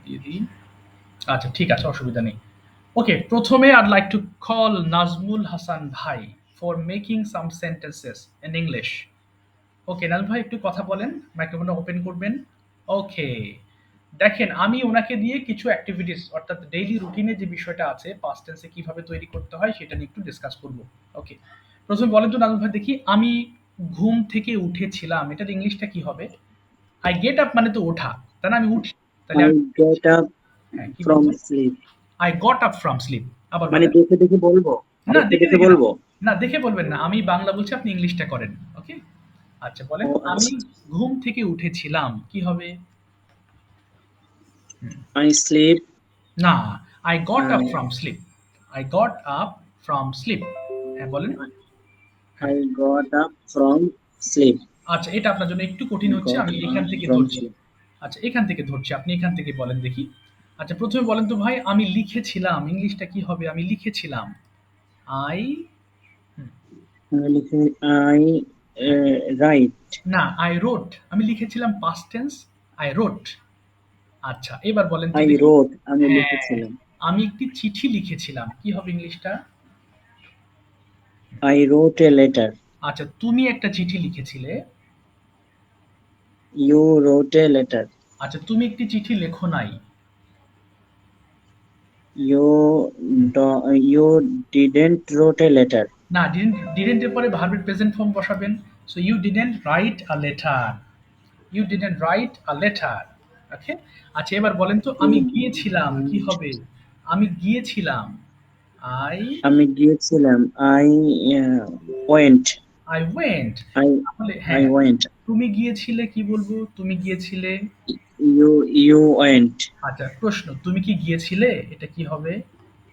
দিয়ে দিই। আচ্ছা ঠিক আছে, অসুবিধা নেই। ওকে, প্রথমে I'd like to call Nazmul Hasan ভাই for making some sentences in English. ওকে, নাজমুল ভাই একটু কথা বলেন, মাইক্রোফোনটা ওপেন করবেন। ওকে, দেখেন আমি ওনাকে দিয়ে কিছু অ্যাক্টিভিটিস অর্থাৎ ডেইলি রুটিনে যে বিষয়টা আছে পাস্ট টেন্সে কিভাবে তৈরি করতে হয় সেটা নিয়ে একটু ডিসকাস করব। ওকে, প্রথমে বলেন তো নাজমুল ভাই দেখি, আমি ঘুম থেকে উঠেছিলাম, এটার ইংলিশটা কি হবে? আই গেট আপ মানে তো ওঠা, তাই না? আমি উঠি, তাহলে I আমি get up হ্যাঁ কি from বলবো? sleep. I got up from sleep. আবার মানে বলেন। দেখে দেখে বলবো, না দেখে দেখে দেখে দেখে না, বলবো। না দেখে বলবেন না, আমি বাংলা বলছি, আপনি ইংলিশটা করেন। ওকে, আচ্ছা বলেন, ও আমি আচ্ছা, ঘুম থেকে উঠেছিলাম, কি হবে? I sleep. না, I got up I from sleep. I got up from sleep. হ্যাঁ বলেন। হ্যাঁ, I got up from sleep. আচ্ছা এটা আপনার জন্য একটু কঠিন I হচ্ছে, got আমি এখান up থেকে from ধরছি। sleep. আচ্ছা এখান থেকে ধরছি, আপনি এখান থেকে বলেন দেখি। আচ্ছা প্রথমে বলেন তো ভাই, আমি লিখেছিলাম, ইংলিশটা কি হবে? আমি লিখেছিলাম, আই I write. না, আই রোট। আমি লিখেছিলাম পাস্ট টেন্স, আই রোট। আচ্ছা এবার বলেন তো I দেখি। wrote. আমি হ্যাঁ, লিখেছিলাম। আমি একটি চিঠি লিখেছিলাম, কি হবে ইংলিশটা? I wrote a letter. আচ্ছা তুমি একটা চিঠি লিখেছিলে। You wrote a letter. আচ্ছা তুমি একটি চিঠি লেখো নাই। You didn't wrote a letter. না, ডিডেন্ট এর পরে ভার্বের প্রেজেন্ট ফর্ম বসাবেন। So you didn't write a letter. You didn't write a letter. Okay, আচ্ছা এবার বলেন তো, আমি You গিয়েছিলাম, কি didn't. হবে? আমি গিয়েছিলাম, আই আমি গিয়েছিলাম। I went. I went. I তাহলে I হ্যাঁ, went. তুমি গিয়েছিলে কি বলবো? তুমি গিয়েছিলে। You went. আচ্ছা প্রশ্ন, তুমি কি গিয়েছিলে? এটা কি হবে?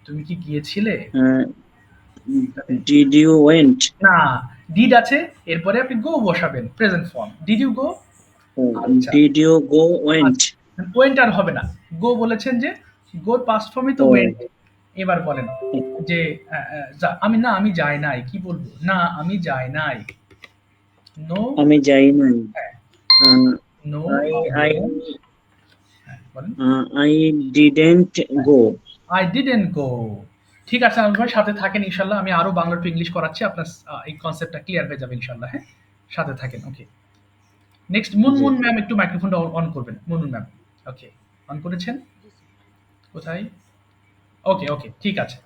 তুমি কি গিয়েছিলে? Uh, তাহলে did you went? না, ডিড আছে, এরপরে আপনি গো বসাবেন, present form. Did you go? আচ্ছা, Did you go went? আচ্ছা ওয়েন্ট আর হবে না, গো বলেছেন যে, গোর পাস্ট ফর্মে তো Oh, ওয়েন্ট। এবার বলেন যে আমি না, আমি যাই নাই, কি বলবো? না আমি যাই নাই, নো। আমি যাই নাই। হ্যাঁ, Uh, no I I I don't. হ্যাঁ বলেন। I didn't হ্যাঁ, go. আই ডিডন্ট গো। ঠিক আছে আনন্দ ভাই, সাথে থাকেন ইনশাল্লাহ, আমি আরো বাংলা টু ইংলিশ করাচ্ছি, আপনার এই কনসেপ্টটা ক্লিয়ার হয়ে যাবে ইনশাল্লাহ। হ্যাঁ, সাথে থাকেন। ওকে, নেক্সট জি। মুনমুন ম্যাম, একটু মাইক্রোফোনটা অন করবেন, মুনমুন ম্যাম। ওকে, অন করেছেন? কোথায়? ওকে ওকে ঠিক আছে।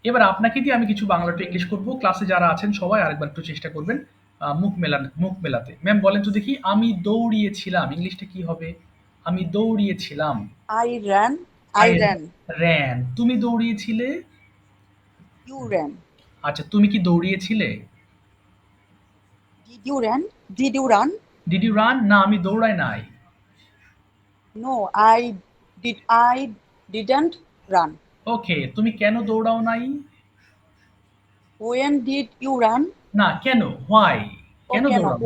এবার আপনাকে দিয়ে আমি কিছু বাংলা টু ইংলিশ করব, ক্লাসে যারা আছেন সবাই আরেকবার একটু চেষ্টা করবেন মুখ মেলাতে। ম্যাম বলেন তো দেখি, আমি দৌড়িয়েছিলাম, ইংলিশটা কি হবে? আমি দৌড়িয়েছিলাম, I ran. I I ran. Ran. তুমি দৌড়িয়েছিলে। You ran. আচ্ছা তুমি কি দৌড়িয়েছিলে? Did you run? Did you run? Did you run? না আমি দৌড়াই নাই। No, I did. I didn't run. ওকে, তুমি কেন দৌড়াও নাই? When did you run? না কেন, হোয়াই, কেন Okay, no. দৌড়াও?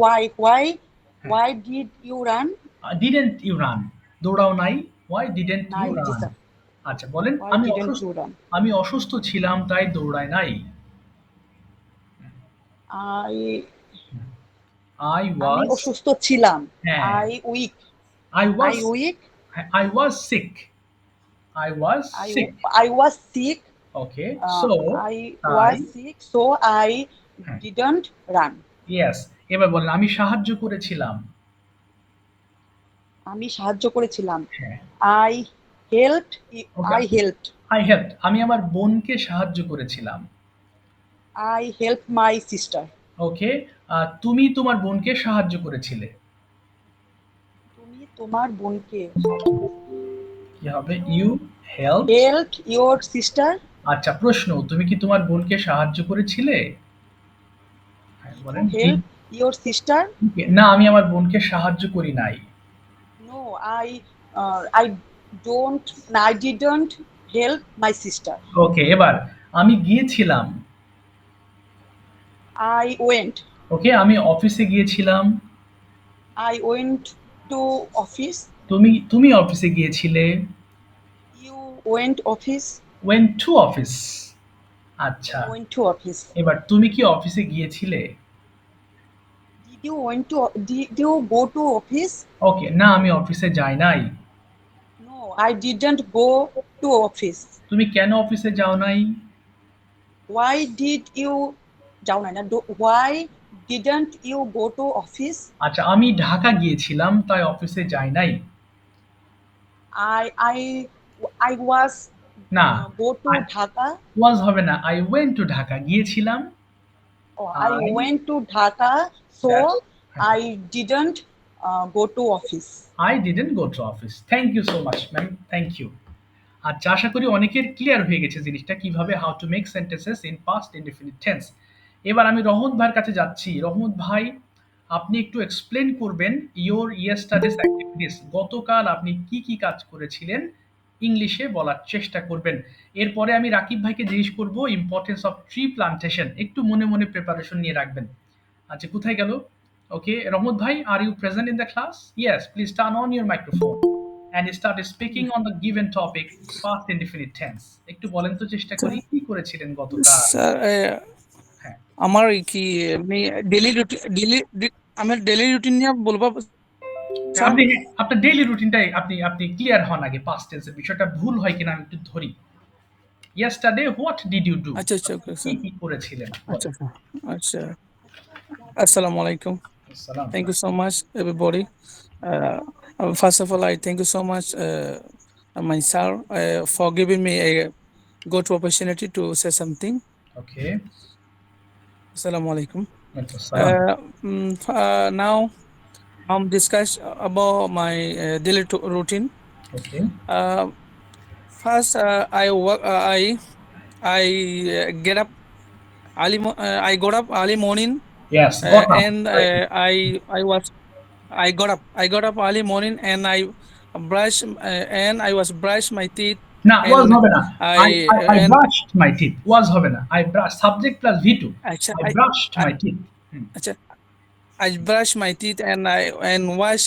Why did you run? Didn't you run, দৌড়াও নাই। Why didn't you Nine, run? sir. আচ্ছা বলেন, Why didn't you run? আমি অসুস্থ ছিলাম তাই দৌড়াই নাই। I আই আমি ওয়াজ, অসুস্থ ছিলাম। হ্যাঁ, I weak. I I was, weak. I was sick, I was sick. I was sick. Okay, so I তাই, was sick, so I হ্যাঁ, didn't run. ইয়েস। এবার বলেন, আমি সাহায্য করেছিলাম। আমি সাহায্য করেছিলাম। হ্যাঁ, I helped. Okay, I helped. I helped, আমি আমার বোনকে সাহায্য করেছিলাম। I helped my sister. ওকে, তুমি তোমার বোনকে সাহায্য করেছিলে, তুমি তোমার বোনকে কি হবে? You help. helped your sister. আচ্ছা প্রশ্ন, তুমি কি তোমার বোনকে সাহায্য করেছিলে? হ্যাঁ, Did বলেন you G. help your sister? না আমি আমার বোনকে সাহায্য করি নাই। No, I don't. I didn't help my sister. ওকে, এবার আমি গিয়েছিলাম। I went. ওকে, আমি অফিসে গিয়েছিলাম। I went to office. তুমি অফিসে গিয়েছিলে। You went office. Went to office. আচ্ছা, You went to office. এবার তুমি কি অফিসে গিয়েছিলে? Did you go to office? ওকে, না আমি অফিসে যাই নাই। No, No, I didn't go to office. তুমি কেন অফিসে যাও নাই? Why did you যাও না, why didn't you go to office? আচ্ছা, আমি ঢাকা গিয়েছিলাম তাই অফিসে যাই নাই। I was না, go to I- Dhaka. was হবে না, আই ওয়েন্ট টু ঢাকা, গিয়েছিলাম। Oh, I I- went to Dhaka, so That's- I didn't go to office. I didn't go to office. Thank you so much, ma'am. Thank you. আচ্ছা, আশা করি অনেকের clear হয়ে গেছে জিনিসটা কিভাবে how to make sentences in past indefinite tense. এবার আমি রহমত ভাইয়ের কাছে যাচ্ছি। রহমত ভাই, আপনি একটু এক্সপ্লেন করবেন ইওর ইয়েস্টারডেস অ্যাক্টিভিটিস। গতকাল আপনি কি কি কাজ করেছিলেন ইংলিশে বলার চেষ্টা করবেন। এরপরে আমি রাকিব ভাইকে জিজ্ঞেস করব ইম্পর্টেন্স অফ ট্রি প্লান্টেশন। একটু মনে মনে প্রিপারেশন নিয়ে রাখবেন। আচ্ছা, কোথায় গেল? ওকে, রহমত ভাই, are you present in the class? Yes, please turn on your microphone and start speaking on the given topic past indefinite tense. একটু বলেন তো, চেষ্টা করি কি করেছিলেন গতকাল। স্যার হ্যাঁ, আমার কি আমি আমার ডেইলি রুটিন নিয়ে বলবো স্যার। আপনি আপনার ডেইলি রুটিনটাই আপনি আপনি ক্লিয়ার হন আগে। পাস্ট টেন্সের বিষয়টা ভুল হয় কিনা আমি একটু ধরি। Yesterday what did you do? আচ্ছা আচ্ছা ওকে কি স্যার। কি করেছিলেন? আচ্ছা স্যার। আচ্ছা, আসসালামু আলাইকুম। আসসালাম। Thank you so much, everybody. First of all, I thank you so much, my sir, for giving me a good opportunity to say something. Okay, Assalamu alaikum. আসসালাম। Now I'm discuss about my daily routine. Okay, Uh, First, I work. I get up early. I got up early morning, yes, got up. and I got up. I got up early morning, and I brush and I was brush my teeth, না, ওয়াজ and হবে না। I I and brushed my teeth, ওয়াজ হবে না। I brush subject plus V2, actually I brushed I, my teeth। actually, I brush my teeth, and I and wash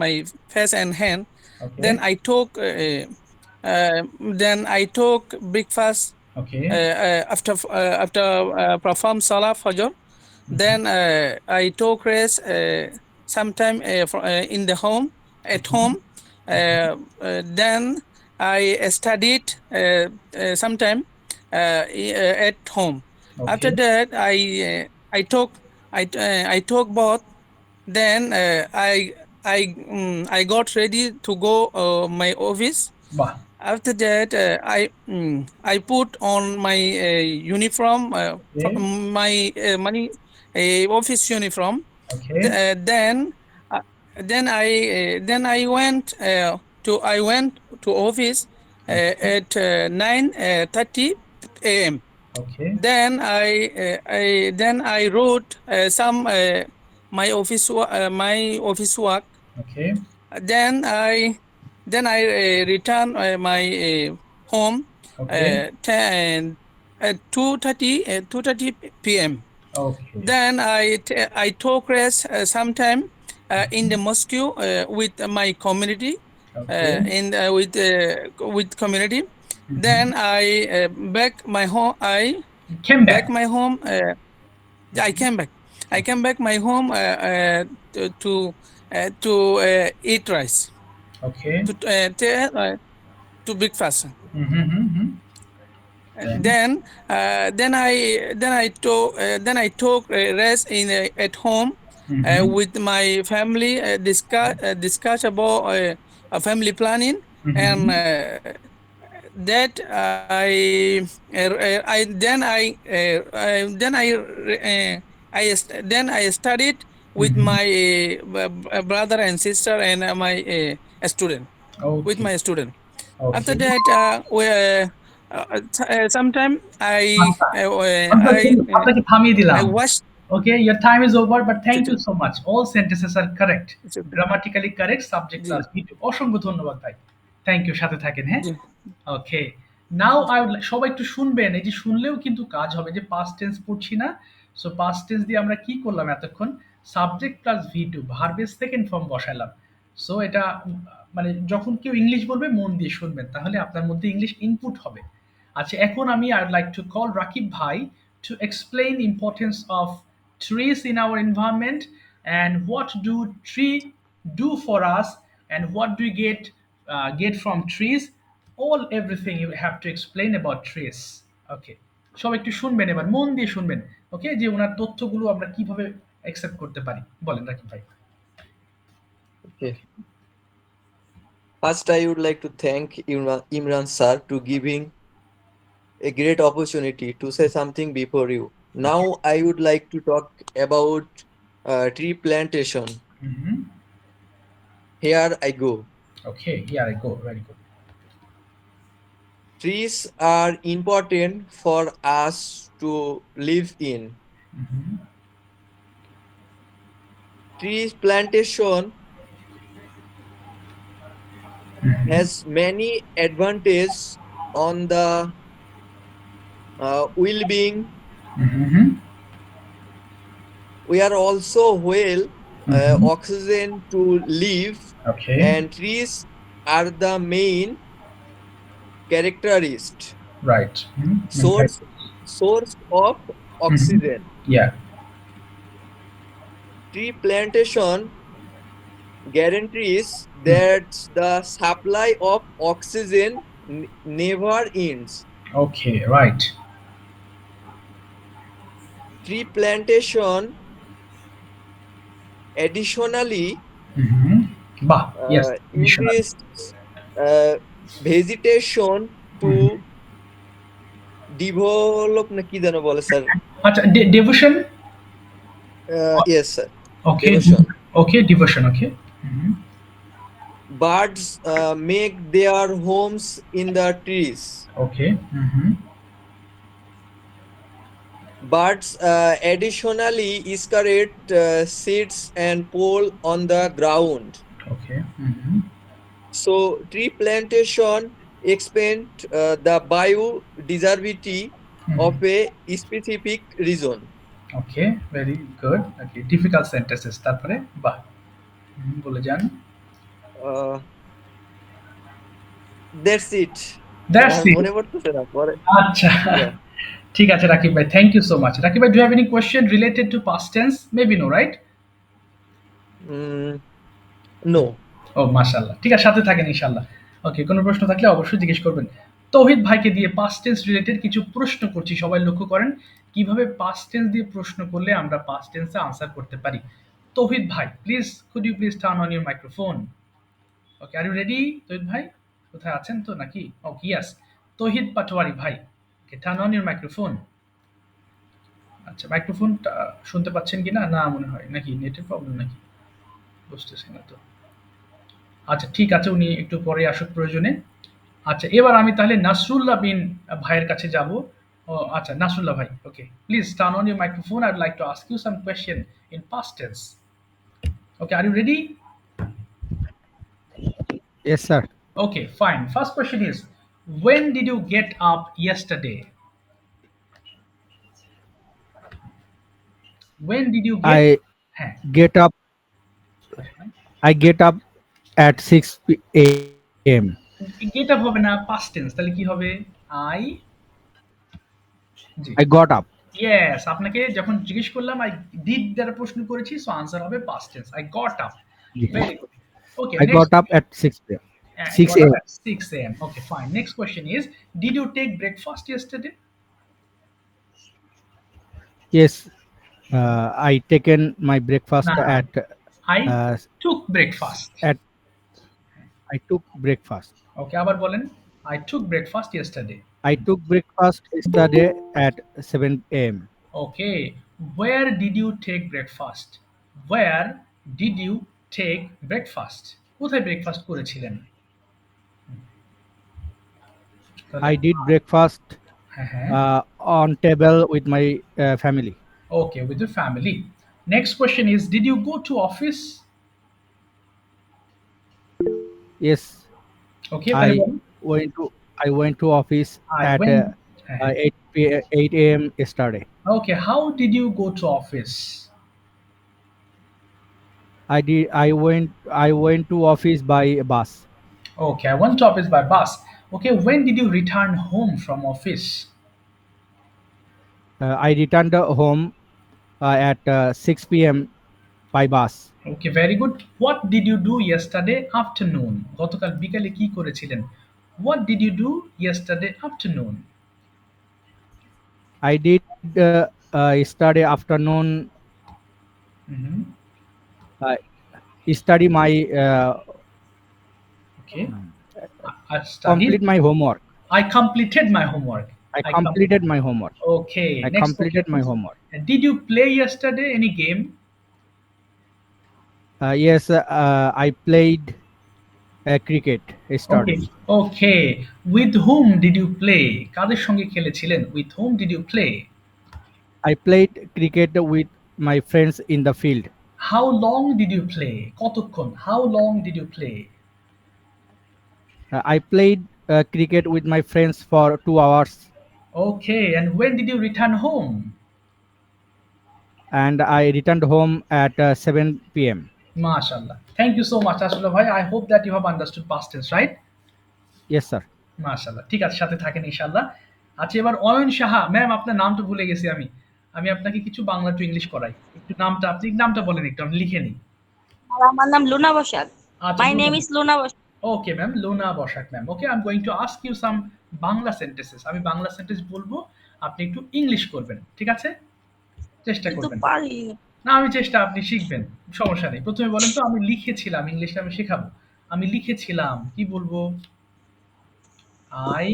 my face and hand. Okay, Then I took breakfast okay, after perform Salah Fajr. Then I took rest sometime in the home at home. Then I studied sometime at home. After okay, that, I took bath. Then I got ready to go my office. বাহ, After that, I put on my uniform, okay, my money office uniform. Okay, Then I went to office at 9:30 a.m. Okay, Then I wrote some my office work. Okay, Then I return my home okay, 2:30 p.m. Okay, Then I took rest sometime in the mosque with my community, okay, with community. Then I back my home. I came back back, my home. I came back. I came back my home to eat rice okay, to breakfast. Then? Then I took rest at home with my family. Discuss about family planning, and that I then I studied with my brother and sister and my student with Okay. my student. After Okay. that, sometime আপনাকে থামিয়ে I দিলাম। watched. Okay, your time is over, but thank It's you so much. All sentences are correct. okay. Grammatically correct, subject G plus V2. অসংখ্য ধন্যবাদ ভাই। Thank you, সাথে থাকেন, হ্যাঁ? জি ওকে, now I would সবাই একটু শুনবেন। এই যে শুনলেও কিন্তু কাজ হবে, যে পাস্ট টেন্স পড়ছি না। সো পাস্ট টেন্স দিয়ে আমরা কি করলাম এতক্ষণ? সাবজেক্ট প্লাস V2, ভার্বের সেকেন্ড ফর্ম বসালাম। সো এটা মানে যখন কেউ ইংলিশ বলবে মন দিয়ে শুনবেন, তাহলে আপনার মধ্যে ইংলিশ ইনপুট হবে। আচ্ছা, এখন আমি I would like to call Rakib ভাই to explain importance of trees in our environment and what do tree do for us and what do we get get from trees, all everything you have to explain about trees. ওকে, সব একটু শুনবেন, এবার মন দিয়ে শুনবেন। ওকে, যে ওনার তথ্যগুলো আমরা কিভাবে অ্যাকসেপ্ট করতে পারি, বলেন রাকিব ভাই। Okay. First, I would like to thank Imran sir to giving a great opportunity to say something before you. Now, I would like to talk about tree plantation. Mhm. Here I go. Okay, here I go, very good. Trees are important for us to live in. Mhm. Tree plantation has many advantages on the well-being. Mhm. We are also well Mhm. oxygen to live, Okay. and trees are the main characterist Right. Mhm. source of oxygen. Yeah. Tree plantation guarantees that the supply of oxygen never ends. Okay, right. Tree plantation additionally Mhm. Bah, yes, additional. increase vegetation to develop না কি যেন বলে sir আচ্ছা, devotion? yes sir Okay. devotion. Okay, devotion, okay. Mhm. Birds make their homes in the trees. Okay. Mhm. Birds additionally scattered seeds and pole on the ground. Okay. Mhm. So tree plantation expand the biodiversity of a specific region. Okay, very good. Okay, difficult sentences, তারপরে বাহ, বলে যান। Uh, that's it. That's it. মনে পড়তেছে না পরে আচ্ছা, yeah. ঠিক আছে রাকিব ভাই, thank you so much. Rakib ভাই, do have any question related to past tense? Maybe no, right? Mm, no. ও মাশাআল্লাহ, ঠিক আছে, সাথে থাকেন ইনশাআল্লাহ। ওকে, কোনো প্রশ্ন থাকলে অবশ্যই জিজ্ঞেস করবেন। তৌহিদ ভাইকে দিয়ে পাস্ট টেন্স রিলেটেড কিছু প্রশ্ন করছি, সবাই লক্ষ্য করেন কিভাবে পাস্ট টেন্স দিয়ে প্রশ্ন করলে আমরা পাস্ট টেন্সে আনসার করতে পারি। তৌহিদ ভাই, please could you please turn on your microphone? Okay, are you ready? Tauhid ভাই কোথায় আছেন তো নাকি? ওকে, ইয়েস। তৌহিদ পাটোয়ারি ভাই, ওকে, টার্ন অন ইউর মাইক্রোফোন। আচ্ছা, মাইক্রোফোনটা শুনতে পাচ্ছেন কিনা, না মনে হয়, নাকি নেটের প্রবলেম নাকি, বুঝতেছি না তো। আচ্ছা, ঠিক আছে, উনি একটু পরে আসুক প্রয়োজনে। আচ্ছা, এবার আমি তাহলে নাসরুল্লাহ বিন ভাইয়ের কাছে যাব। ও আচ্ছা, নাসরুল্লাহ ভাই, okay, please turn on your microphone. I would like to ask you some question in past tense. Okay, are you ready? Yes, sir. Okay, fine. First question is, when did you get up yesterday? When did you get? I হ্যাঁ, get up. I get up at 6 a.m. get up হবে না, past tense, তাহলে কি হবে? I, G, I got up. Yes, আপনাকে যখন জিজ্ঞেস করলাম আই ডিড দ্বারা প্রশ্ন করেছি, সো আনসার হবে past tense, I got up. Yes. Very good. Okay, I next. got up at 6 p.m. I 6 got up a.m. at 6 a.m. Okay, fine. Next question is, did you take breakfast yesterday? Yes. I taken my breakfast না, at I uh, took breakfast. at I took breakfast. ওকে, আবার বলেন, I took breakfast yesterday. I took breakfast yesterday at 7 a.m. Okay, where did you take breakfast? Where did you take breakfast? কোথায় breakfast করেছিলেন? I did breakfast হ্যাঁ, হ্যাঁ। on table with my family. Okay, with your family. Next question is, did you go to office? Yes. Okay, তাহলে I বলুন। went to office I at went. হ্যাঁ, 8 a.m. yesterday. okay, how did you go to office? I went to office by bus. Okay, I went to office by bus. Okay, when did you return home from office? I returned home at 6 p.m. by bus. Okay, very good. What did you do yesterday afternoon? গতকাল বিকালে কি করেছিলেন? What did you do yesterday afternoon? I did yesterday afternoon Mhm. uh, study my Okay. I studied. complete my homework. I completed my homework. I I com- completed my homework. Okay. I Next completed question. my homework. Did you play yesterday any game? Yes, I played cricket yesterday. Okay. Okay. With whom did you play? কাদের সঙ্গে খেলেছিলেন? With whom did you play? I played cricket with my friends in the field. How long did you play? কতক্ষণ? How long did you play? I played cricket with my friends for 2 hours, Okay. And when did you return home? and I returned home at 7 p.m. MashaAllah. Thank you so much, Ashraf bhai. I hope that you have understood past tense, right? Yes, sir. মাশাআল্লাহ, ঠিক আছে, সাথে থাকেন ইনশাআল্লাহ। আচ্ছা, এবার Ayan Saha ma'am, আপনার নামটা ভুলে গেছি আমি। আমি আপনাকে কিছু বাংলা টু ইংলিশ করাই। একটু নামটা, আপনি নামটা বলেন, একটু আমি লিখে নিই। আর আমার নাম লুনা বসাক। আচ্ছা, my name is Luna Basak. Okay ma'am, Luna Basak ma'am. Okay, I am going to ask you some Bangla sentences. আমি বাংলা সেন্টেন্স বলবো, আপনি একটু ইংলিশ করবেন, ঠিক আছে? চেষ্টা কিন্তু করবেন। পারি না, আমি চেষ্টা, আপনি শিখবেন, সমস্যা নেই। প্রথমে বলেন তো, আমি লিখেছিলাম, ইংলিশটা আমি শেখাবো। আমি লিখেছিলাম, কি বলবো? আই,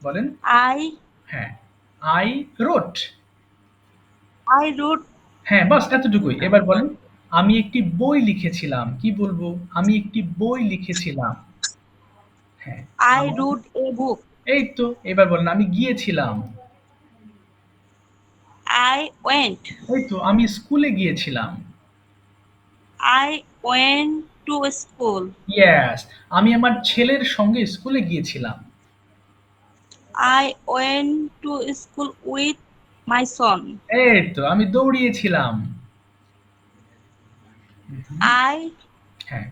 বলেন। আই হ্যাঁ, আই রোট। আই রুট হ্যাঁ, বাস এতটুকুই। এবার বলেন, আমি একটি বই লিখেছিলাম। কি বলবো? আমি একটি বই লিখেছিলাম। হ্যাঁ, আই রুট এ বুক। এই তো। এবার বলেন, আমি গিয়েছিলাম। আই ওয়েন্ট এই তো, আমি স্কুলে গিয়েছিলাম। I went to school. Yes, আমি আমার ছেলের সঙ্গে স্কুলে গিয়েছিলাম। I went to school with my son. এই তো, আমি দৌড়িয়েছিলাম। আই হ্যাঁ,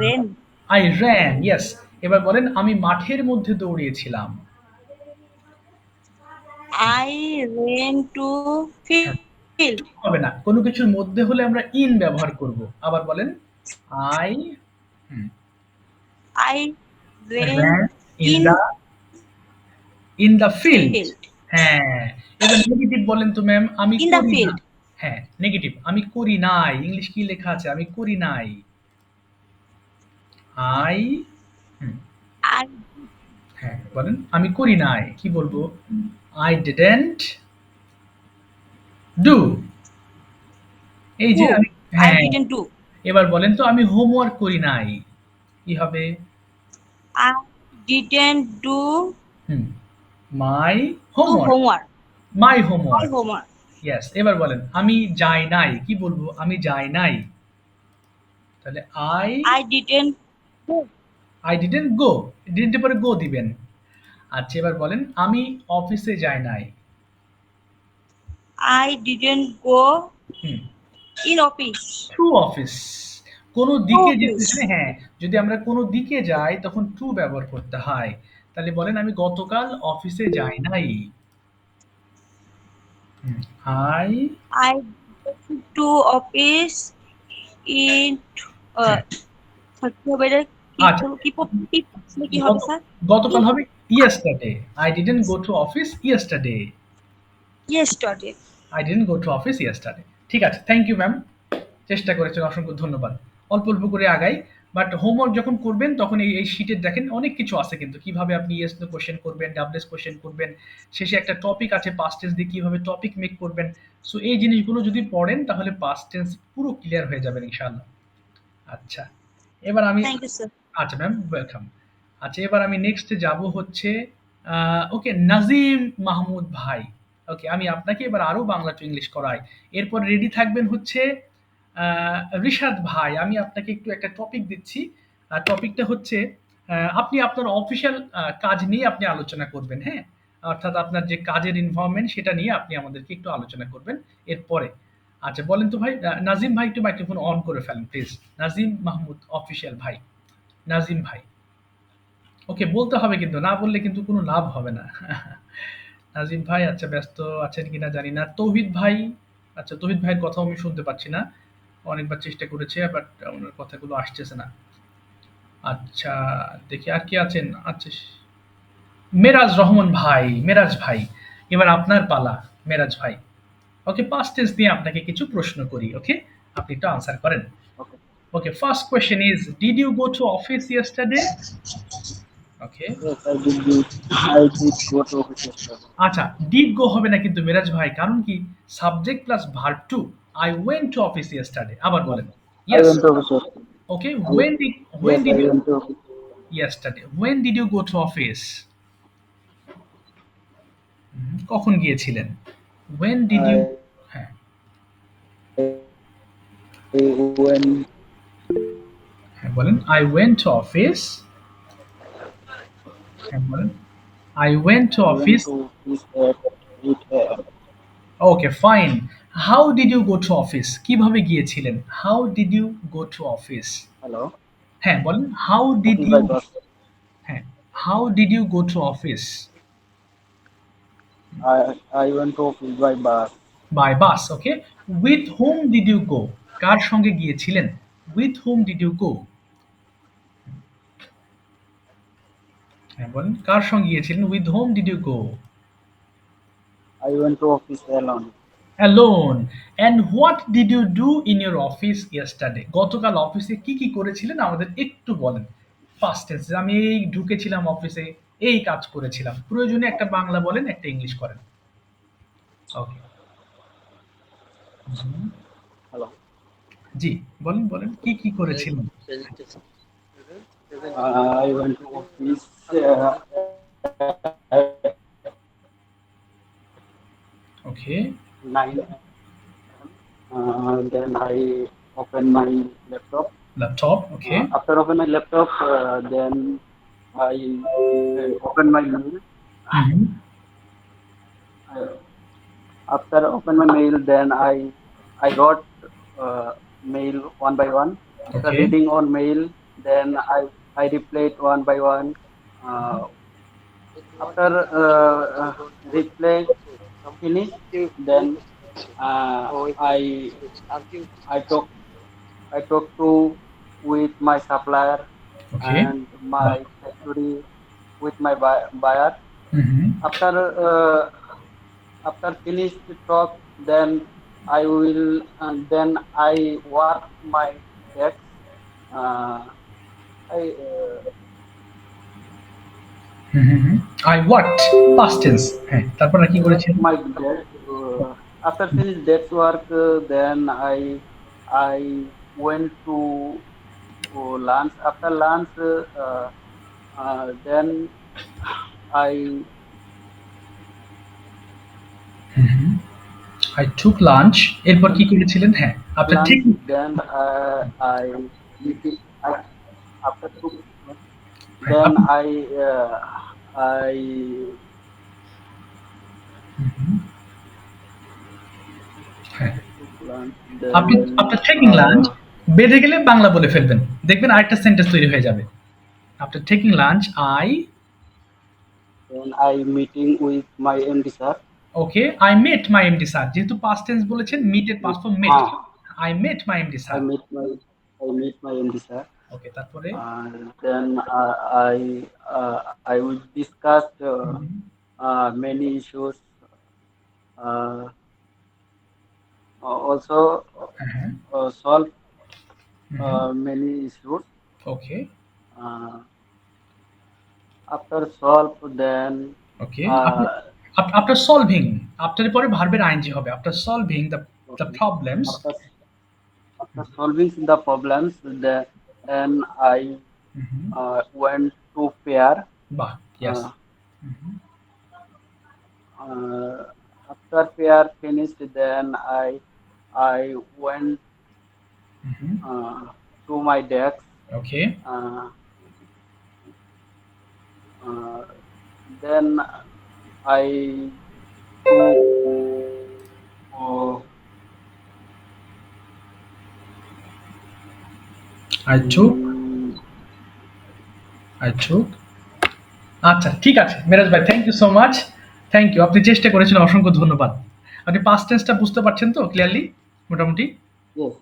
রেন আই র্যান। ইয়েস। এবার বলেন, আমি মাঠের মধ্যে দৌড়িয়েছিলাম। I ran to field. হবে না, কোনো কিছুর মধ্যে হলে আমরা ইন ব্যবহার করব। আবার বলেন, I I ran ran in in the field. Field. হ্যাঁ, এবার নেগেটিভ বলেন তো ম্যাম। আমি In the করি না। field. হ্যাঁ, নেগেটিভ, আমি করি নাই। ইংলিশ কি লেখা আছে? আমি করি নাই। আই, আই হ্যাঁ বলেন, আমি করি নাই। কি বলবো? I didn't do. এই যে ডু আমি, আই হ্যাঁ। Didn't do. এবার বলেন তো, আমি হোমওয়ার্ক করি নাই। কি হবে? I didn't do my homework. homework. My My homework. homework. Yes. এবার বলেন, আমি যাই নাই। কি বলবো? আমি যাই নাই। তাহলে I I didn't go. I didn't go. ডিডন্টের পরে গো দিবেন। আচ্ছা, এবার বলেন, আমি অফিসে যাই নাই। I didn't go hmm, in office. To office. কোন দিকে যেতে Office. গেলে, হ্যাঁ, যদি আমরা কোন দিকে যাই তখন টু ব্যবহার করতে হয়। তাহলে বলেন, আমি গতকাল অফিসে যাই নাই। I I went to office in কি হবে এটা? আচ্ছা, কি হবে স্যার? গতকাল হবে yesterday. I didn't go to office yesterday. Yesterday. I didn't go to office yesterday. ঠিক আছে, থ্যাংক ইউ ম্যাম। চেষ্টা করেছেন, অসংখ্য ধন্যবাদ। অল্প অল্প করে আগাই, বাট হোমওয়ার্ক যখন করবেন তখন এই শিটে দেখেন অনেক কিছু আছে, কিন্তু কিভাবে আপনি ইয়েস নো কোশ্চেন করবেন, ডাবলএস কোশ্চেন করবেন, শেষে একটা টপিক আছে পাস্ট টেন্স দিয়ে কিভাবে টপিক মেক করবেন। সো এই জিনিসগুলো যদি পড়েন তাহলে পাস্ট টেন্স পুরো ক্লিয়ার হয়ে যাবেন ইনশাআল্লাহ। আচ্ছা, এবার আমি, Thank you, sir. আচ্ছা ম্যাম, ওয়েলকাম। আচ্ছা, এবার আমি নেক্সট যাব হচ্ছে ওকে, নাজিম মাহমুদ ভাই। ওকে, আমি আপনাকে এবার আরো বাংলা টু ইংলিশ করাই। এরপর রেডি থাকবেন হচ্ছে রিশাদ ভাই। আমি আপনাকে একটু একটা টপিক দিচ্ছি। টপিকটা হচ্ছে, আপনি আপনার অফিসিয়াল কাজ নিয়ে আপনি আলোচনা করবেন। হ্যাঁ, অর্থাৎ আপনার যে কাজের ইনভলভমেন্ট সেটা নিয়ে আপনি আমাদেরকে একটু আলোচনা করবেন এরপরে। আচ্ছা, বলেন তো ভাই, নাজিম ভাই একটু মাইক্রোফোন অন করে ফেলেন প্লিজ। নাজিম মাহমুদ অফিসিয়াল ভাই, নাজিম ভাই। ওকে, বলতে হবে কিন্তু, না বললে কিন্তু কোনো লাভ হবে না। নাজিম ভাই, আচ্ছা ব্যস্ত আছেন কিনা জানি না। তৌহিদ ভাই, আচ্ছা, তৌহিদ ভাইয়ের কথাও আমি শুনতে পাচ্ছি না। অনেকবার চেষ্টা করেছে, বাট ওনার কথাগুলো আসতেছে না। আচ্ছা, দেখি আর কি আছেন। আচ্ছা, মেরাজ রহমান ভাই, মেরাজ ভাই, এবার আপনার পালা। মেরাজ ভাই, ওকে, পাস্ট টেন্স দিয়ে আপনাকে কিছু প্রশ্ন করি। ওকে, আপনি একটু আনসার করেন। Okay. Okay, first question is, did you go to office yesterday? Okay, Yes, I did go to office yesterday. আচ্ছা, ডিড গো হবে না কিন্তু মিরাজ ভাই, কারণ কি, subject plus verb two. I went to office yesterday, আবার বলেন। I yes. went to office yesterday. Okay, I- when Yes, I did you went to office. yesterday, when did you go to office? কখন গিয়েছিলেন? when did you, হ্যাঁ I went হ্যাঁ বলেন, I went to office, হ্যাঁ বলেন, I went to I went office. to office at 8 a.m. Okay, fine. how did you go to office, কিভাবে গিয়েছিলেন? how did you go to office? Hello. হ্যাঁ বলেন, how did Office you, by bus. হ্যাঁ, how did you go to office? I went to office by bus. by bus. Okay, with whom did you go, কার সঙ্গে গিয়েছিলেন? with whom did you go? হ্যাঁ বলেন, কার সঙ্গে গিয়েছিলেন? with whom did you go? I went to office alone. alone. and what did you do in your office yesterday? গতকাল অফিসে কি কি করেছিলেন আমাদের একটু বলেন। ফার্স্ট টেন্স, আমি এই ঢুকেছিলাম অফিসে, এই কাজ করেছিলাম। প্রয়োজনে একটা বাংলা বলেন, একটা ইংলিশ করেন। ওকে, Hello. জি বলেন, বলেন কি কি করেছিলেন। I went to office okay, 9 a.m. Then I opened my laptop. Laptop. Okay, After opening my laptop, then I opened my mail. After open my mail, then I got mail one by one. After Okay. reading on mail, then I replied one by one. After reply finished, then I talk to with my supplier okay, and my factory with my buyer. After finish the talk, then I work my desk. I worked, past tense। হ্যাঁ, তারপর আর কি করেছেন? my desk. After finish desk work, then I went to lunch. After lunch, then I I took lunch, এরপর কি করেছিলেন? হ্যাঁ, আপনার ঠিক। lunch. Then after two. Then I হ্যাঁ, took lunch. আপনি after taking lunch, বেড়ে গেলে বাংলা বলে ফেলবেন, দেখবেন আরেকটা সেন্টেন্স তৈরি হয়ে যাবে। after taking lunch, Then I meeting with my MD sir. Okay, I met my MD sir, যেহেতু পাস্ট টেন্স বলেছেন, meet এর past form met। I met my MD I sir. meet my MD sir. ওকে, তারপরে Then I will discuss many issues. Also solve many issues. Okay, After solve, then okay, after solving, after এর পরে ভার্বের ING হবে। after solving the problems, after solving the problems, then I went to fair. বাহ, yes, After fair finished, then I went to my desk. Okay, Then I I took, আচ্ছা ঠিক আছে মেরাজ ভাই, thank you so much, thank you, আপনি চেষ্টা করেছেন, অসংখ্য ধন্যবাদ। আপনি past tense টা বুঝতে পারছেন তো ক্লিয়ারলি মোটামুটি? Oh,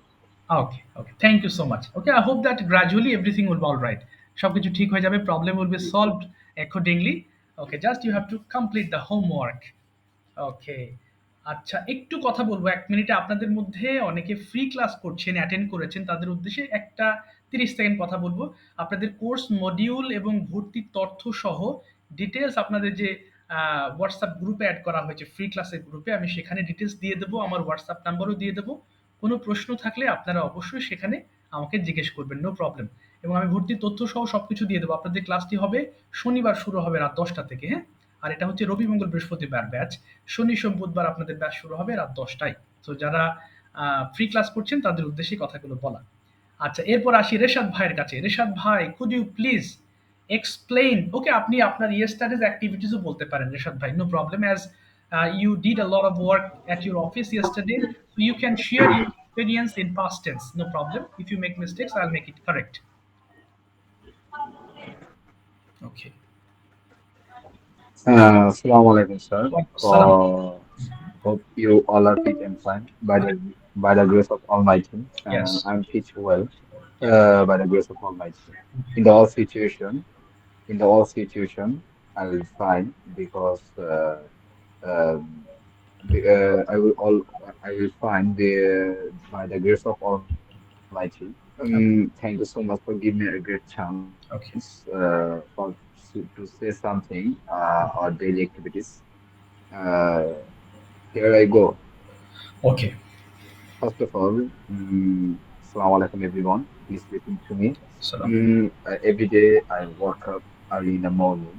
okay, okay. Thank you so much. Okay, I hope that gradually everything will be alright. সবকিছু ঠিক হয়ে যাবে। Problem will be solved accordingly. Okay, just you have to complete the homework. Okay. আচ্ছা, একটু কথা বলবো ১ মিনিটে। আপনাদের মধ্যে অনেকে ফ্রি ক্লাস করছেন, অ্যাটেন্ড করেছেন। তাদের উদ্দেশ্যে একটা ৩০ সেকেন্ড কথা বলবো। আপনাদের কোর্স মডিউল এবং ভর্তির তথ্য সহ ডিটেইলস আপনাদের যে WhatsApp গ্রুপে এড করা হয়েছে, ফ্রি ক্লাসের গ্রুপে, আমি সেখানে ডিটেইলস দিয়ে দেবো। আমার WhatsApp নাম্বারও দিয়ে দেবো। কোনো প্রশ্ন থাকলে আপনারা অবশ্যই সেখানে আমাকে জিজ্ঞেস করবেন, নো প্রবলেম। এবং আমি ভর্তির তথ্য সহ সবকিছু দিয়ে দেবো। আপনাদের ক্লাসটি হবে শনিবার, শুরু হবে রাত ১০টা থেকে, হ্যাঁ? আর এটা হচ্ছে রবি, মঙ্গল, বৃহস্পতিবার ব্যাচ। শনি, সোম, বুধবার আপনাদের ব্যাচ শুরু হবে রাত ১০টায়। তো যারা ফ্রি ক্লাস করছেন তাদের উদ্দেশ্যে কথাগুলো বলা। আচ্ছা, এরপর আসি রেশাদ ভাইয়ের কাছে। রেশাদ ভাই, could you please explain? Okay, আপনি আপনার ইয়েস্টারডেজ অ্যাক্টিভিটিসও বলতে পারেন রেশাদ ভাই, no problem. As you did a lot of work at your office yesterday, so you can share your experience in past tense, no problem. If you make mistakes, I'll make it correct. Okay. Assalamu alaikum, sir. Salam. Hope you all are fit and fine by the grace of Almighty. Yes. I'm fit well by the grace of Almighty. In the all situation, I will fine because um, I will find by the grace of Almighty. Thank you so much for giving me a great chance Okay. to say something or daily activities. Uh, Here I go. Okay. First of all, Assalamu alaikum everyone. Please listen to me. Salam. Every day I wake up early in the morning.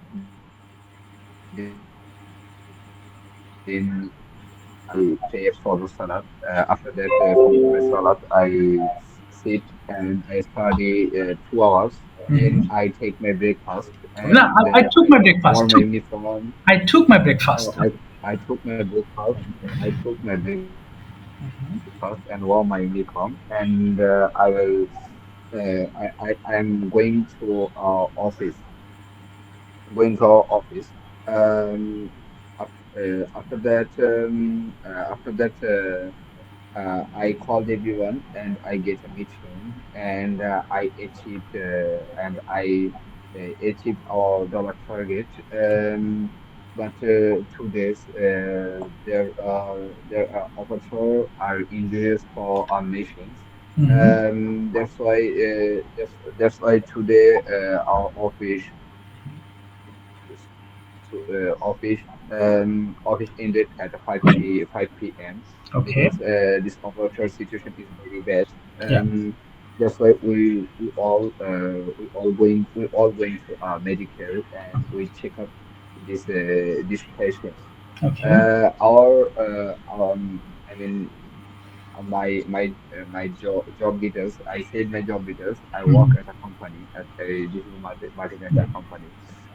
Then I pray for the salat. After that, from my salat, I sit and I study 2 hours. Then I take my breakfast No, and I took my breakfast wore my too. uniform. I took my breakfast. I took my breakfast. I took my breakfast and wore my uniform, and I am going to office. Going to our office. Um, after that, I called everyone and I get a meeting and I achieved our dollar target. But 2 days there are officers are injuries for our nations. That's why today our office ended at 5 p.m. Okay. because this operator situation is very bad. Yeah. That's why we all going to Medicare and we check up this patient. Okay. Our I mean my job details. I said my job details. I work at a company at this is a multinational company,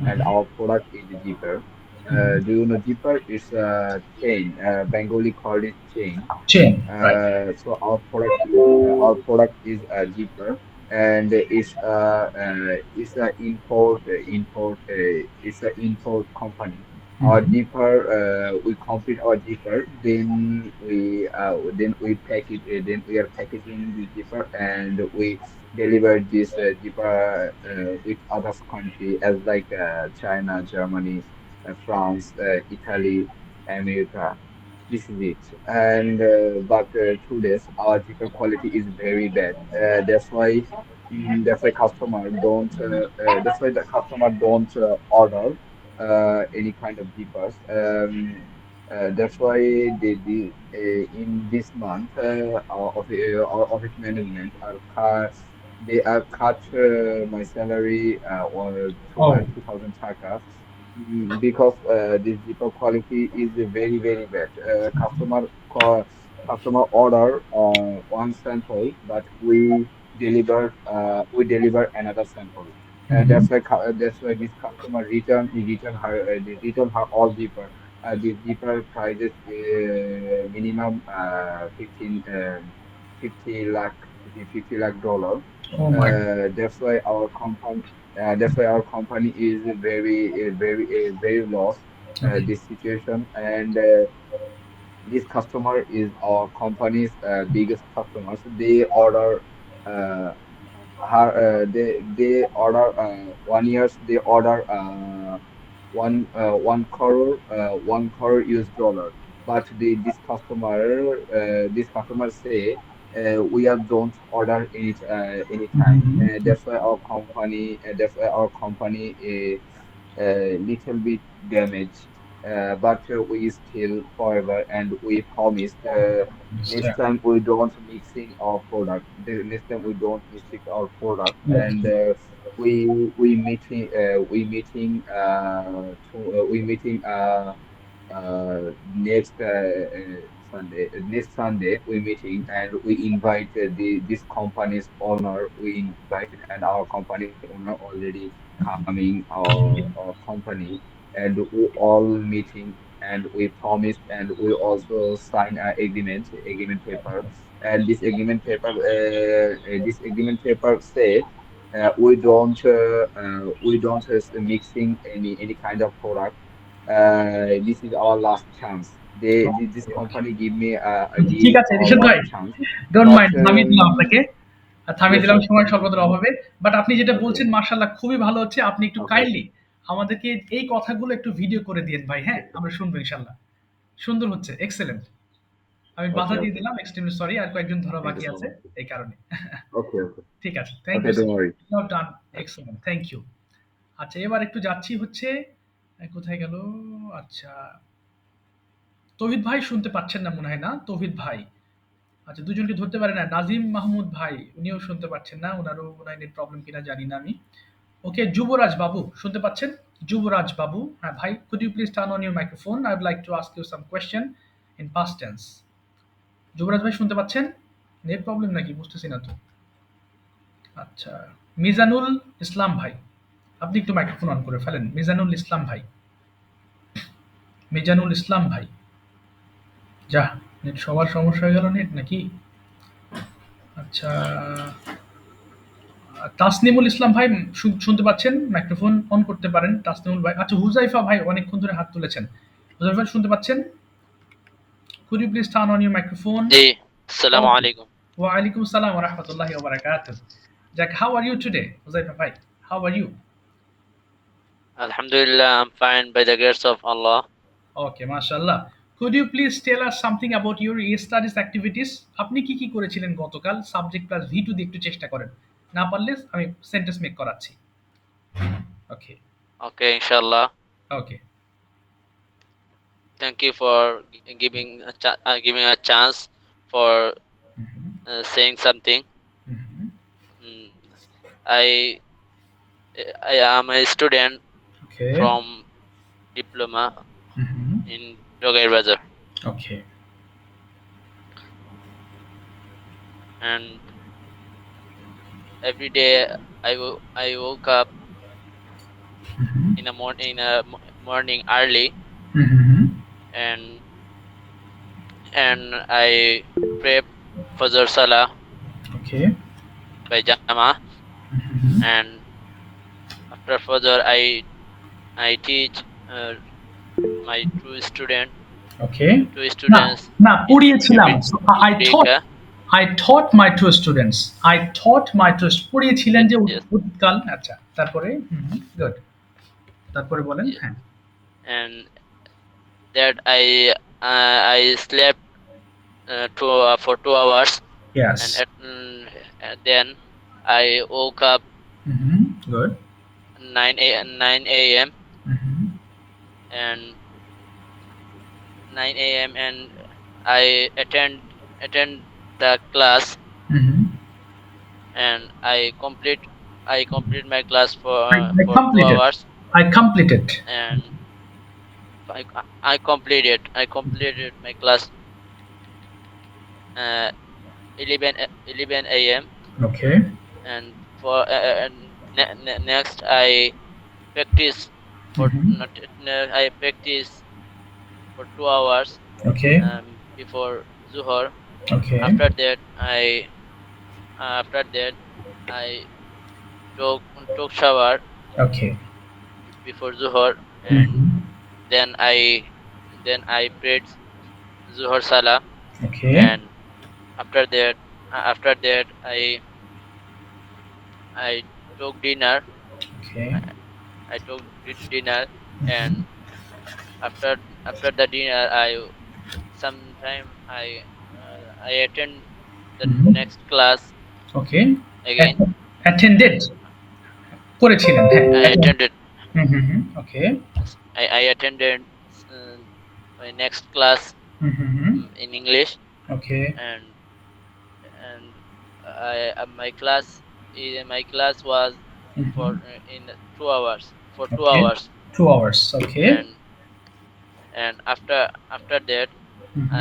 and our product is Jeeper. Do you know Jeeper is a chain? Bengali called it chain. Chain. Right. So our product is a Jeeper, and it's a import company. Our deeper we complete our deeper, then we pack it, then we are packaging this deeper and we deliver this deeper with other country as like China, Germany, France, Italy, America. This is it. And but 2 days our deeper quality is very bad. That's why the customer don't order any kind of deepers. That's why in this month our office management they are cut my salary or Oh. 2,000 taka. Because this deeper quality is very very bad. Customer order one sample, but we deliver another sample. That's why this customer return her all deeper. This deeper prices minimum 50 lakh $50 lakh. Oh my. That's why our company is very lost Okay. this situation, and this customer is our company's biggest customer. So they order uh, they order 1 year. They order 1 crore US dollar. But this customer say we have don't order any time. That's why our company little bit damaged. But we still forever and we promised next Understand. time we don't mixing our product. Next time we don't mixing our product, and Okay. we meeting next Sunday we meeting and we invite this company's owner. We invite and our company owner already coming our company, and we all meeting and we promised and we also sign an agreement paper. And this agreement paper say we don't mixing any kind of product. This is our last chance. This company ঠিক give আছে our Rishad last ভাই, chance, don't but mind, থামিয়ে দিলাম আপনাকে, থামিয়ে yes, দিলাম sir. সময় স্বল্পতার অভাবে। বাট আপনি যেটা Okay, বলছেন মার্শাল্লাহ খুবই ভালো হচ্ছে। আপনি একটু okay, কাইন্ডলি আমাদেরকে এই কথাগুলো একটু ভিডিও করে দিয়েন ভাই, হ্যাঁ? আমরা শুনবো ইনশাল্লাহ। সুন্দর হচ্ছে, এক্সেলেন্ট। আমি বাধা okay, দিয়ে okay. দিলাম, এক্সট্রিমলি সরি। আর কয়েকজন ধরা Thank you বাকি so আছে much. এই কারণে। Okay, okay, ঠিক আছে, thank okay. You so Don't much, worry. You have done excellent, thank you. আচ্ছা, এবার একটু যাচ্ছি হচ্ছে কোথায় গেল? আচ্ছা, তৌহিদ ভাই শুনতে পাচ্ছেন না মনে হয়, না তৌহিদ ভাই? আচ্ছা, দুজনকে ধরতে পারে না। নাজিম মাহমুদ ভাই, উনিও শুনতে পাচ্ছেন না, ওনারও মনে হয় নেট প্রবলেম কিনা জানি না আমি। ওকে, যুবরাজ বাবু শুনতে পাচ্ছেন? যুবরাজ বাবু, হ্যাঁ ভাই, could you please turn on your microphone, I would like to ask you some question in past tense. Yuvraj ভাই শুনতে পাচ্ছেন? নেট প্রবলেম নাকি বুঝতেছি না তো। আচ্ছা, মিজানুল ইসলাম ভাই, আপনি একটু মাইক্রোফোন অন করে ফেলেন। মিজানুল ইসলাম ভাই, মিজানুল ইসলাম ভাই, যা, নেট সবার সমস্যা হয়ে গেল নেট নাকি? আচ্ছা, তাসনিমুল ইসলাম ভাই শুনতে পাচ্ছেন? মাইক্রোফোন অন করতে পারেন তাসনিমুল ভাই। আচ্ছা, হুজাইফা ভাই অনেকক্ষণ ধরে হাত তুলেছেন। হুজাইফা শুনতে পাচ্ছেন? Could you please turn on your microphone? জি, আসসালামু ওকে, আলাইকুম। ওয়ালাইকুম আসসালাম ওয়া রাহমাতুল্লাহি ওয়া বারাকাতুহু। যাক, how are you today Huzaifa ভাই? How are you? Alhamdulillah, I'm fine by the grace of Allah. Okay, মাশাআল্লাহ। Could you please tell us something about your studies activities? আপনি কি কি করেছিলেন গতকাল? সাবজেক্ট প্লাস ভি2 দিয়ে একটু চেষ্টা করেন। না পারলে আমি সেন্টেন্স মেক করাচ্ছি। ওকে, Okay, inshallah. Okay. Thank you for giving a chance for saying something. Mm, I I am a student okay, from diploma in Jogair Bazar, okay, and every day I woke up in a morning early, and I pray Fajr Salah okay, by Jama, and after Fajr I teach my two students ওকে। না, না, in পড়িয়েছিলাম। every So, I taught my two students. পড়িয়েছিলেন যে yes, উৎকাল। আচ্ছা, তারপরে? Good. তারপরে বলেন, yes, হ্যাঁ। and that I slept for 2 hours, Yes. and then I woke up Good. 9 a.m. and 9 a.m. and I attend the class, and I complete my class for I 2 completed. hours, I completed. and I completed my class 11 a.m. Okay. and for next I practice for I practice for 2 hours Okay. before Zuhur. Okay. After that I took shower Okay. before Zuhur, and then I prayed Zuhur Salah, Okay. and after that, I took dinner. Okay. I took dinner, and after the dinner, I attend the Mhm. next class Okay. again. Attended করেছিলেন, হ্যাঁ। I attended. Okay. I attended uh, my next class in English, Okay. and my class was for in 2 hours, for 2 hours, 2 hours. Okay. and after that, Mhm.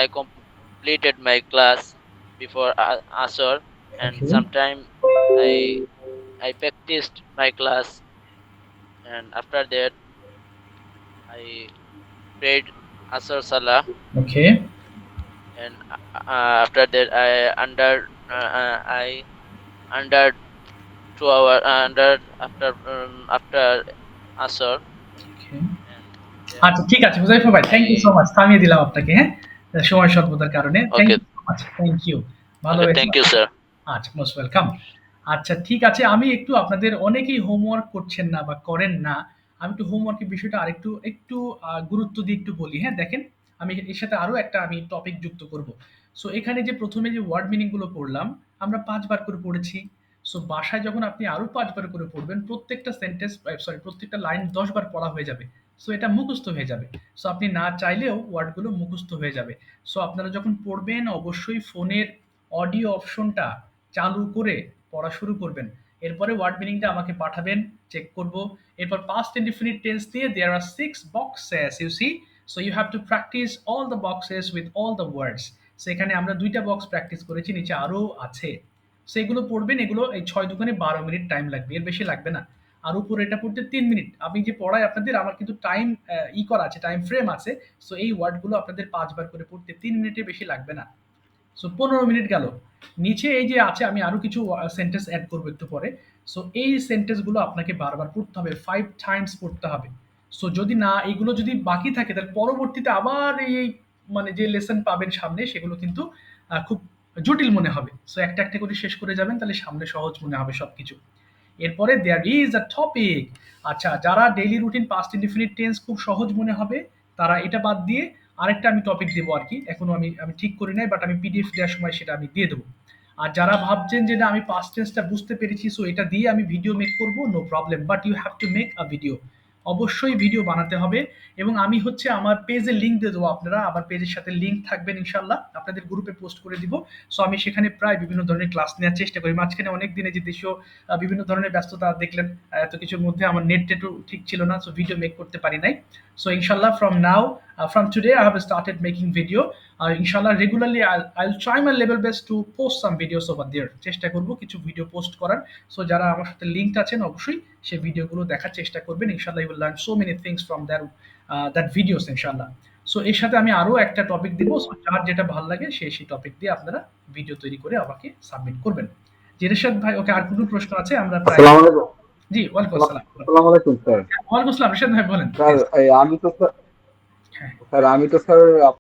I completed my class before Asr, and Okay. sometime I practiced my class, and after that I prayed Asr Salah, Okay. and after that I under 2 hour after Asr, Okay. and আচ্ছা, ঠিক আছে হুজাইফা ভাই, thank you so much, থামিয়ে দিলাম আপনাকে, হ্যাঁ, সময় স্বল্পতার কারণে। Thank okay, you so much, thank you, ভালো okay, হয়েছে। thank you, sir. আচ্ছা, মোস্ট ওয়েলকাম। আচ্ছা, ঠিক আছে, আমি একটু আপনাদের অনেকেই হোমওয়ার্ক করছেন না বা করেন না, আমি একটু হোমওয়ার্কের বিষয়টা আরেকটু একটু গুরুত্ব দিয়ে একটু বলি। হ্যাঁ, দেখেন, আমি এর সাথে আরো একটা টপিক যুক্ত করব। সো এখানে যে প্রথমে যে ওয়ার্ড মিনিং গুলো পড়লাম, আমরা 5 বার করে পড়েছি। সো বাসায় যখন আপনি আরো 5 বার করে পড়বেন, প্রত্যেকটা সেন্টেন্স, সরি, প্রত্যেকটা লাইন 10 বার পড়া হয়ে যাবে। সো এটা মুখস্থ হয়ে যাবে। সো আপনি না চাইলেও ওয়ার্ডগুলো মুখস্থ হয়ে যাবে। সো আপনারা যখন পড়বেন, অবশ্যই ফোনের অডিও অপশনটা চালু করে পড়া শুরু করবেন। এরপরে ওয়ার্ড মিনিংটা আমাকে পাঠাবেন, চেক করব। এরপর পাস্ট ইনডিফিনিট টেন্স দিয়ে there are 6 boxes, you see. So you have to practice all the boxes with all the words. সেখানে আমরা 2টা বক্স প্র্যাকটিস করেছি, নিচে আরো আছে। সেগুলো পড়বেন, এগুলো এই 6 দুগুণে 12 মিনিট টাইম লাগবে, এর বেশি লাগবে না। আর উপরে এটা পড়তে 3 মিনিট। আমি যে পড়াই আপনাদের, আমার কিন্তু টাইম করা আছে, টাইম ফ্রেম আছে। সো এই ওয়ার্ডগুলো আপনাদের 5 বার করে পড়তে 3 মিনিটের বেশি লাগবে না। সো 15 মিনিট গেল। নিচে এই যে আছে, আমি আরো কিছু সেন্টেন্স অ্যাড করবো একটু পরে। সো এই সেন্টেন্সগুলো আপনাকে বারবার পড়তে হবে, 5 টাইমস পড়তে হবে। সো যদি না, এগুলো যদি বাকি থাকে, তাহলে পরবর্তীতে আবার এই যে লেসন পাবেন সামনে, সেগুলো কিন্তু খুব জটিল মনে হবে। সো একটা একটা করে শেষ করে যাবেন, তাহলে সামনে সহজ মনে হবে সবকিছু। এরপরে দেয়ার ইজ আ টপিক। আচ্ছা, যারা daily routine past indefinite tense খুব সহজ মনে হবে, তারা এটা বাদ দিয়ে আরেকটা আমি টপিক দেবো আর কি। এখনো আমি ঠিক করি নাই, বাট আমি পিডিএফ দেওয়ার সময় সেটা আমি দিয়ে দেবো। আর যারা ভাবছেন যে না, আমি পাস্ট টেন্সটা বুঝতে পেরেছি, সো এটা দিয়ে আমি ভিডিও মেক করবো, no problem, but you have to make a video. অবশ্যই ভিডিও বানাতে হবে। এবং আমি আমার পেজে লিঙ্ক দিয়ে দেবো, আপনারা আমার পেজের সাথে লিঙ্ক থাকবেন ইনশাল্লাহ, আপনাদের গ্রুপে পোস্ট করে দিব। সো আমি সেখানে প্রায় বিভিন্ন ধরনের ক্লাস নেওয়ার চেষ্টা করি। মাঝখানে অনেক দিনে যে দেশীয় বিভিন্ন ধরনের ব্যস্ততা দেখলেন, এত কিছুর মধ্যে আমার নেট টেটও ঠিক ছিল না, সো ভিডিও মেক করতে পারি নাই। সো ইনশাল্লাহ from today I have started making video. Inshallah regularly I'll try my level best to post some videos over there. চেষ্টা করব কিছু ভিডিও পোস্ট করার। সো যারা আমার সাথে লিংকড আছেন, অবশ্যই সেই ভিডিওগুলো দেখার চেষ্টা করবেন। ইনশাল্লাহ you will learn so many things from that videos ইনশাল্লাহ। সো এর সাথে আমি আরো একটা টপিক দিব, সো যার যেটা ভালো লাগে সেই টপিক দিয়ে আপনারা ভিডিও তৈরি করে আমাকে সাবমিট করবেন। জিরেশাদ ভাই, ওকে, আর কোনো প্রশ্ন আছে? আমরা প্রায়, আসসালামু আলাইকুম। জি, ওয়ালাইকুম আসসালাম। আসসালামু আলাইকুম স্যার। ওয়ালাইকুম আসসালাম, রিশাদ ভাই বলেন। স্যার আমি তো হ্যাঁ। স্যার